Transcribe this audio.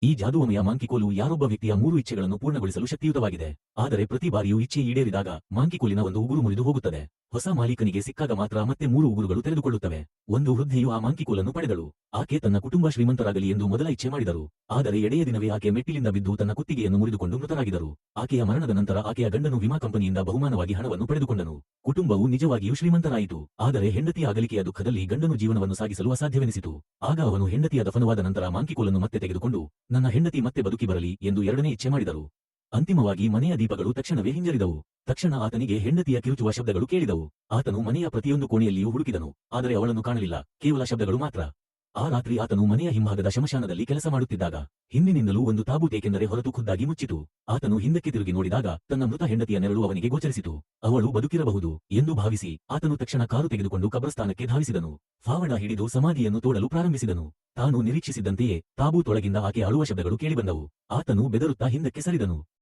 ಈ ಜಾದೂಮಯ ಮಾಂಕಿಕೋಲು ಯಾರೊಬ್ಬ ವ್ಯಕ್ತಿಯ 3 ಇಚ್ಛೆಗಳನ್ನು ಪೂರ್ಣಗೊಳಿಸಲು ಶಕ್ತಿಯುತವಾಗಿದೆ. ಆದರೆ ಪ್ರತಿ ಬಾರಿಯೂ ಇಚ್ಛೆ ಈಡೇರಿದಾಗ ಮಾಂಕಿಕೋಲಿನ ಒಂದು ಉಗುರು ಮುರಿದು ಹೋಗುತ್ತದೆ. ಹೊಸ ಮಾಲೀಕನಿಗೆ ಸಿಕ್ಕಾಗ ಮಾತ್ರ ಮತ್ತೆ 3 ಉಗುರುಗಳು ತೆರೆದುಕೊಳ್ಳುತ್ತವೆ. ಒಂದು ವೃದ್ಧೆಯು ಆ ಮಾಂಕಿಕೋಲನ್ನು ಪಡೆದಳು. ಆಕೆ ತನ್ನ ಕುಟುಂಬ ಶ್ರೀಮಂತರಾಗಲಿ ಎಂದು ಮೊದಲ ಇಚ್ಛೆ ಮಾಡಿದರು. ಆದರೆ ಎಡೆಯ ದಿನವೇ ಆಕೆ ಮೆಟ್ಟಿಲಿಂದ ಬಿದ್ದು ತನ್ನ ಕುತ್ತಿಗೆಯನ್ನು ಮುರಿದುಕೊಂಡು ಮೃತರಾಗಿದ್ದರು. ಆಕೆಯ ಮರಣದ ನಂತರ ಆಕೆಯ ಗಂಡನು ವಿಮಾ ಕಂಪನಿಯಿಂದ ಬಹುಮಾನವಾಗಿ ಹಣವನ್ನು ಪಡೆದುಕೊಂಡನು. ಕುಟುಂಬವು ನಿಜವಾಗಿಯೂ ಶ್ರೀಮಂತರಾಯಿತು. ಆದರೆ ಹೆಂಡತಿಯ ಅಗಲಿಕೆಯ ದುಃಖದಲ್ಲಿ ಗಂಡನು ಜೀವನವನ್ನು ಸಾಗಿಸಲು ಅಸಾಧ್ಯವೆನಿಸಿತು. ಆಗ ಅವನು ಹೆಂಡತಿಯ ದಫನವಾದ ನಂತರ ಮಾಂಕಿಕೋಲನ್ನು ಮತ್ತೆ ತೆಗೆದುಕೊಂಡು ನನ್ನ ಹೆಂಡತಿ ಮತ್ತೆ ಬದುಕಿ ಬರಲಿ ಎಂದು ಎರಡನೇ ಇಚ್ಛೆ ಮಾಡಿದರು. ಅಂತಿಮವಾಗಿ ಮನೆಯ ದೀಪಗಳು ತಕ್ಷಣವೇ ಹಿಂಜರಿದವು. ತಕ್ಷಣ ಆತನಿಗೆ ಹೆಂಡತಿಯ ಕಿರುಚುವ ಶಬ್ದಗಳು ಕೇಳಿದವು. ಆತನು ಮನೆಯ ಪ್ರತಿಯೊಂದು ಕೋಣೆಯಲ್ಲಿಯೂ ಹುಡುಕಿದನು, ಆದರೆ ಅವಳನ್ನು ಕಾಣಲಿಲ್ಲ, ಕೇವಲ ಶಬ್ದಗಳು ಮಾತ್ರ. ಆ ರಾತ್ರಿ ಆತನು ಮನೆಯ ಹಿಂಭಾಗದ ಶಮಶಾನದಲ್ಲಿ ಕೆಲಸ ಮಾಡುತ್ತಿದ್ದಾಗ ಹಿಂದಿನಿಂದಲೂ ಒಂದು ತಾಬೂತ್ ಏಕೆಂದರೆ ಹೊರತು ಖುದ್ದಾಗಿ ಮುಚ್ಚಿತು. ಆತನು ಹಿಂದಕ್ಕೆ ತಿರುಗಿ ನೋಡಿದಾಗ ತನ್ನ ಮೃತ ಹೆಂಡತಿಯ ನೆರಳು ಅವನಿಗೆ ಗೋಚರಿಸಿತು. ಅವಳು ಬದುಕಿರಬಹುದು ಎಂದು ಭಾವಿಸಿ ಆತನು ತಕ್ಷಣ ಕಾರು ತೆಗೆದುಕೊಂಡು ಕಬ್ರಸ್ಥಾನಕ್ಕೆ ಧಾವಿಸಿದನು. ಫಾವಡ ಹಿಡಿದು ಸಮಾಧಿಯನ್ನು ತೋಡಲು ಪ್ರಾರಂಭಿಸಿದನು. ತಾನು ನಿರೀಕ್ಷಿಸಿದ್ದಂತೆಯೇ ತಾಬೂತ್ ಒಳಗಿಂದ ಆಕೆ ಅಳುವ ಶಬ್ದಗಳು ಕೇಳಿಬಂದವು. ಆತನು ಬೆದರುತ್ತಾ ಹಿಂದಕ್ಕೆ ಸರಿದನು.